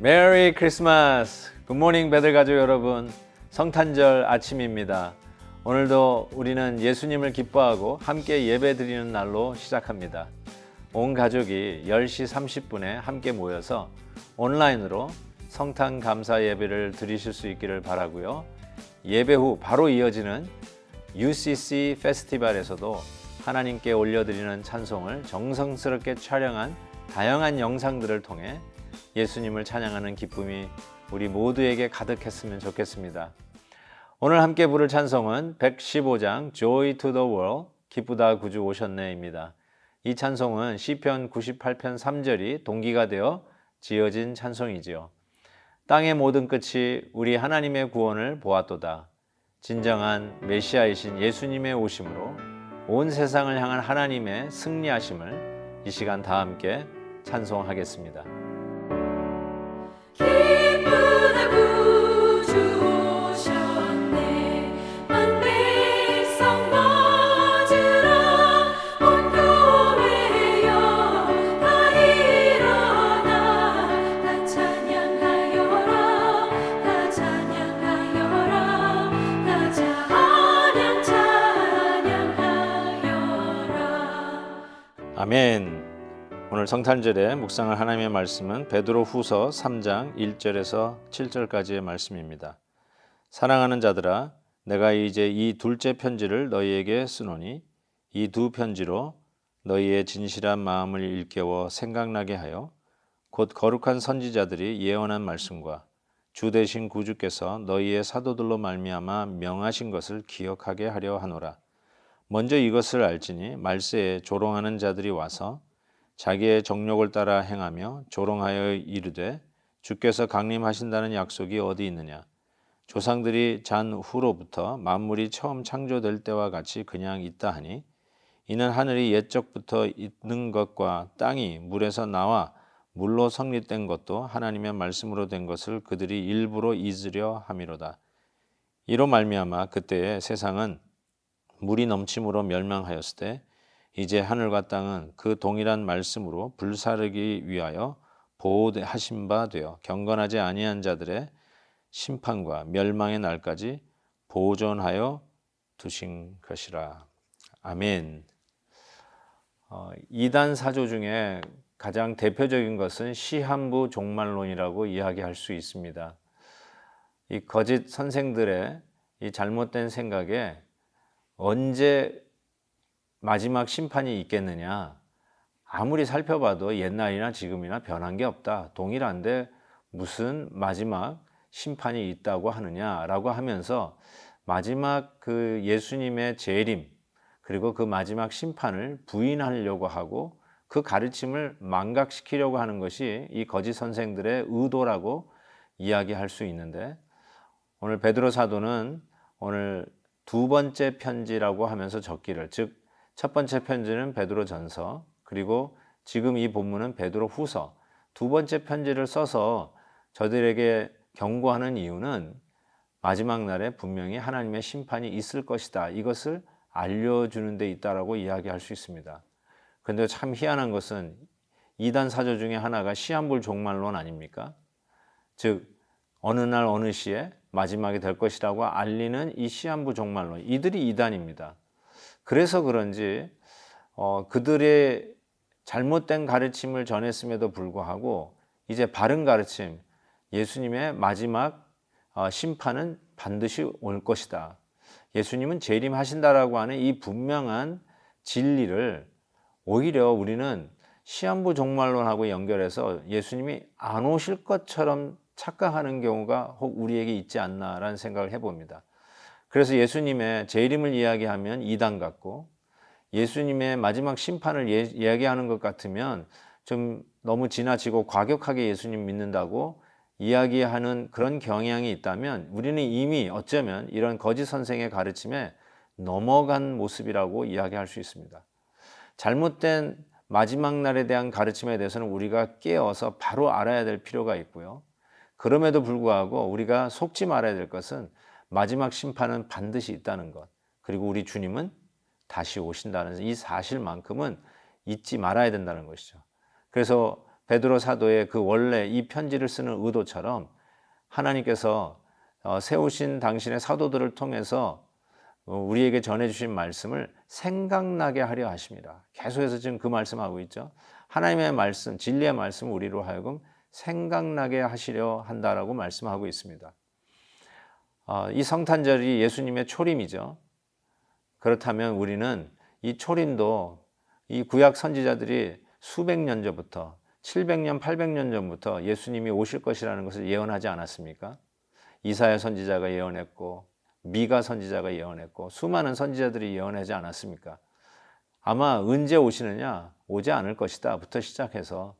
메리 크리스마스! 굿모닝 베들 가족 여러분, 성탄절 아침입니다. 오늘도 우리는 예수님을 기뻐하고 함께 예배드리는 날로 시작합니다. 온 가족이 10시 30분에 함께 모여서 온라인으로 성탄 감사 예배를 드리실 수 있기를 바라고요. 예배 후 바로 이어지는 UCC 페스티벌에서도 하나님께 올려드리는 찬송을 정성스럽게 촬영한 다양한 영상들을 통해 예수님을 찬양하는 기쁨이 우리 모두에게 가득했으면 좋겠습니다. 오늘 함께 부를 찬송은 115장 Joy to the World, 기쁘다 구주 오셨네입니다. 이 찬송은 시편 98편 3절이 동기가 되어 지어진 찬송이지요. 땅의 모든 끝이 우리 하나님의 구원을 보았도다. 진정한 메시아이신 예수님의 오심으로 온 세상을 향한 하나님의 승리하심을 이 시간 다 함께 찬송하겠습니다. 기쁘다 구주 오셨네 만백성 맞으라 온 교회여 다 일어나 다 찬양하여라 다 찬양하여라 다 찬양하여라. 아멘. 오늘 성탄절에 묵상할 하나님의 말씀은 베드로후서 3장 1절에서 7절까지의 말씀입니다. 사랑하는 자들아, 내가 이제 이 둘째 편지를 너희에게 쓰노니 이 두 편지로 너희의 진실한 마음을 일깨워 생각나게 하여 곧 거룩한 선지자들이 예언한 말씀과 주 되신 구주께서 너희의 사도들로 말미암아 명하신 것을 기억하게 하려 하노라. 먼저 이것을 알지니 말세에 조롱하는 자들이 와서 자기의 정욕을 따라 행하며 조롱하여 이르되 주께서 강림하신다는 약속이 어디 있느냐. 조상들이 잔 후로부터 만물이 처음 창조될 때와 같이 그냥 있다 하니 이는 하늘이 옛적부터 있는 것과 땅이 물에서 나와 물로 성립된 것도 하나님의 말씀으로 된 것을 그들이 일부러 잊으려 함이로다. 이로 말미암아 그때에 세상은 물이 넘침으로 멸망하였을 때 이제 하늘과 땅은 그 동일한 말씀으로 불사르기 위하여 보호하신 바 되어 경건하지 아니한 자들의 심판과 멸망의 날까지 보존하여 두신 것이라. 아멘. 이단 사조 중에 가장 대표적인 것은 시한부 종말론이라고 이야기할 수 있습니다. 이 거짓 선생들의 이 잘못된 생각에 언제 마지막 심판이 있겠느냐. 아무리 살펴봐도 옛날이나 지금이나 변한 게 없다. 동일한데 무슨 마지막 심판이 있다고 하느냐라고 하면서 마지막 그 예수님의 재림 그리고 그 마지막 심판을 부인하려고 하고 그 가르침을 망각시키려고 하는 것이 이 거짓 선생들의 의도라고 이야기할 수 있는데, 오늘 베드로 사도는 오늘 두 번째 편지라고 하면서 적기를, 즉 첫 번째 편지는 베드로전서, 그리고 지금 이 본문은 베드로후서, 두 번째 편지를 써서 저들에게 경고하는 이유는 마지막 날에 분명히 하나님의 심판이 있을 것이다, 이것을 알려주는 데 있다라고 이야기할 수 있습니다. 그런데 참 희한한 것은 이단 사조 중에 하나가 시한불 종말론 아닙니까? 즉 어느 날 어느 시에 마지막이 될 것이라고 알리는 이 시한부 종말론, 이들이 이단입니다. 그래서 그런지 그들의 잘못된 가르침을 전했음에도 불구하고 이제 바른 가르침, 예수님의 마지막 심판은 반드시 올 것이다, 예수님은 재림하신다라고 하는 이 분명한 진리를 오히려 우리는 시한부 종말론하고 연결해서 예수님이 안 오실 것처럼 착각하는 경우가 혹 우리에게 있지 않나라는 생각을 해봅니다. 그래서 예수님의 재림을 이야기하면 이단 같고, 예수님의 마지막 심판을 이야기하는 것 같으면 좀 너무 지나치고 과격하게 예수님 믿는다고 이야기하는 그런 경향이 있다면 우리는 이미 어쩌면 이런 거짓 선생의 가르침에 넘어간 모습이라고 이야기할 수 있습니다. 잘못된 마지막 날에 대한 가르침에 대해서는 우리가 깨어서 바로 알아야 될 필요가 있고요. 그럼에도 불구하고 우리가 속지 말아야 될 것은 마지막 심판은 반드시 있다는 것, 그리고 우리 주님은 다시 오신다는 이 사실만큼은 잊지 말아야 된다는 것이죠. 그래서 베드로 사도의 그 원래 이 편지를 쓰는 의도처럼 하나님께서 세우신 당신의 사도들을 통해서 우리에게 전해주신 말씀을 생각나게 하려 하십니다. 계속해서 지금 그 말씀하고 있죠. 하나님의 말씀, 진리의 말씀을 우리로 하여금 생각나게 하시려 한다라고 말씀하고 있습니다. 이 성탄절이 예수님의 초림이죠. 그렇다면 우리는 이 초림도 이 구약 선지자들이 수백 년 전부터 700년, 800년 전부터 예수님이 오실 것이라는 것을 예언하지 않았습니까? 이사야 선지자가 예언했고 미가 선지자가 예언했고 수많은 선지자들이 예언하지 않았습니까? 아마 언제 오시느냐, 오지 않을 것이다부터 시작해서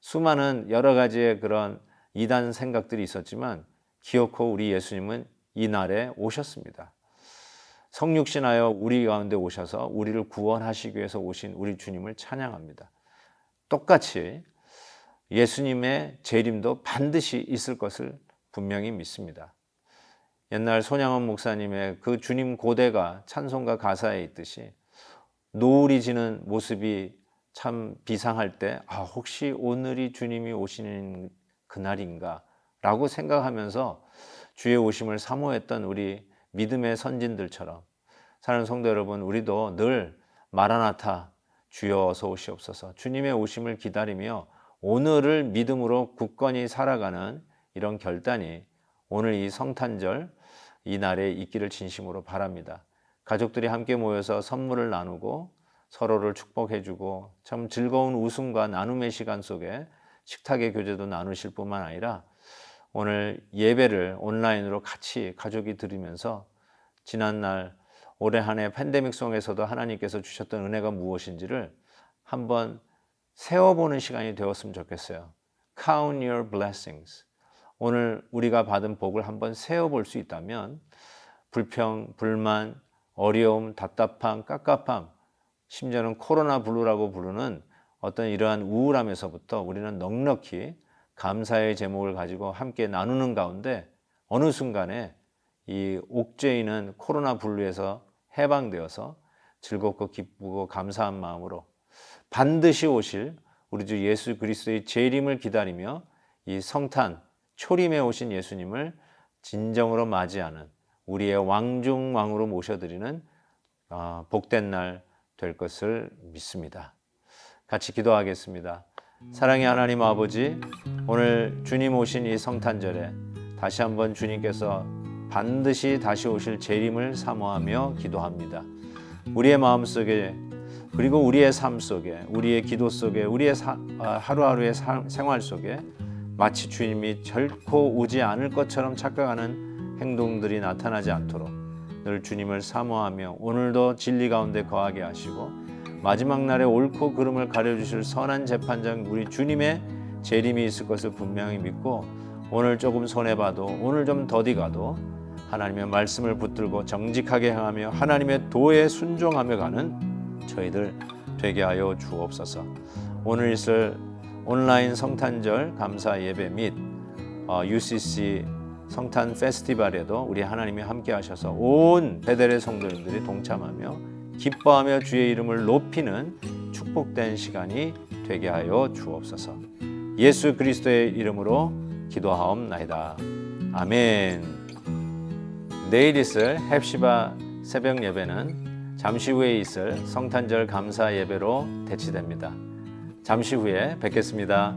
수많은 여러 가지의 그런 이단 생각들이 있었지만 기어코 우리 예수님은 이 날에 오셨습니다. 성육신하여 우리 가운데 오셔서 우리를 구원하시기 위해서 오신 우리 주님을 찬양합니다. 똑같이 예수님의 재림도 반드시 있을 것을 분명히 믿습니다. 옛날 손양원 목사님의 그 주님 고대가 찬송가 가사에 있듯이 노을이 지는 모습이 참 비상할 때 혹시 오늘이 주님이 오시는 그날인가 라고 생각하면서 주의 오심을 사모했던 우리 믿음의 선진들처럼 사랑하는 성도 여러분, 우리도 늘 마라나타 주여 어서 오시옵소서, 주님의 오심을 기다리며 오늘을 믿음으로 굳건히 살아가는 이런 결단이 오늘 이 성탄절 이 날에 있기를 진심으로 바랍니다. 가족들이 함께 모여서 선물을 나누고 서로를 축복해주고 참 즐거운 웃음과 나눔의 시간 속에 식탁의 교제도 나누실 뿐만 아니라 오늘 예배를 온라인으로 같이 가족이 드리면서 지난날 올해 한 해 팬데믹 속에서도 하나님께서 주셨던 은혜가 무엇인지를 한번 세어보는 시간이 되었으면 좋겠어요. Count your blessings. 오늘 우리가 받은 복을 한번 세어볼 수 있다면 불평, 불만, 어려움, 답답함, 깝깝함, 심지어는 코로나 블루라고 부르는 어떤 이러한 우울함에서부터 우리는 넉넉히 감사의 제목을 가지고 함께 나누는 가운데 어느 순간에 이 옥죄이는 코로나 블루에서 해방되어서 즐겁고 기쁘고 감사한 마음으로 반드시 오실 우리 주 예수 그리스도의 재림을 기다리며 이 성탄 초림에 오신 예수님을 진정으로 맞이하는 우리의 왕중왕으로 모셔드리는 복된 날 될 것을 믿습니다. 같이 기도하겠습니다. 사랑의 하나님 아버지, 오늘 주님 오신 이 성탄절에 다시 한번 주님께서 반드시 다시 오실 재림을 사모하며 기도합니다. 우리의 마음속에 그리고 우리의 삶 속에 우리의 기도 속에 우리의 하루하루의 생활 속에 마치 주님이 결코 오지 않을 것처럼 착각하는 행동들이 나타나지 않도록 늘 주님을 사모하며 오늘도 진리 가운데 거하게 하시고 마지막 날에 옳고 그름을 가려주실 선한 재판장 우리 주님의 재림이 있을 것을 분명히 믿고 오늘 조금 손해봐도 오늘 좀 더디 가도 하나님의 말씀을 붙들고 정직하게 행하며 하나님의 도에 순종하며 가는 저희들 되게 하여 주옵소서. 오늘 있을 온라인 성탄절 감사 예배 및 UCC 성탄 페스티벌에도 우리 하나님이 함께 하셔서 온 베델의 성도님들이 동참하며 기뻐하며 주의 이름을 높이는 축복된 시간이 되게 하여 주옵소서. 예수 그리스도의 이름으로 기도하옵나이다. 아멘. 내일 있을 헵시바 새벽 예배는 잠시 후에 있을 성탄절 감사 예배로 대치됩니다. 잠시 후에 뵙겠습니다.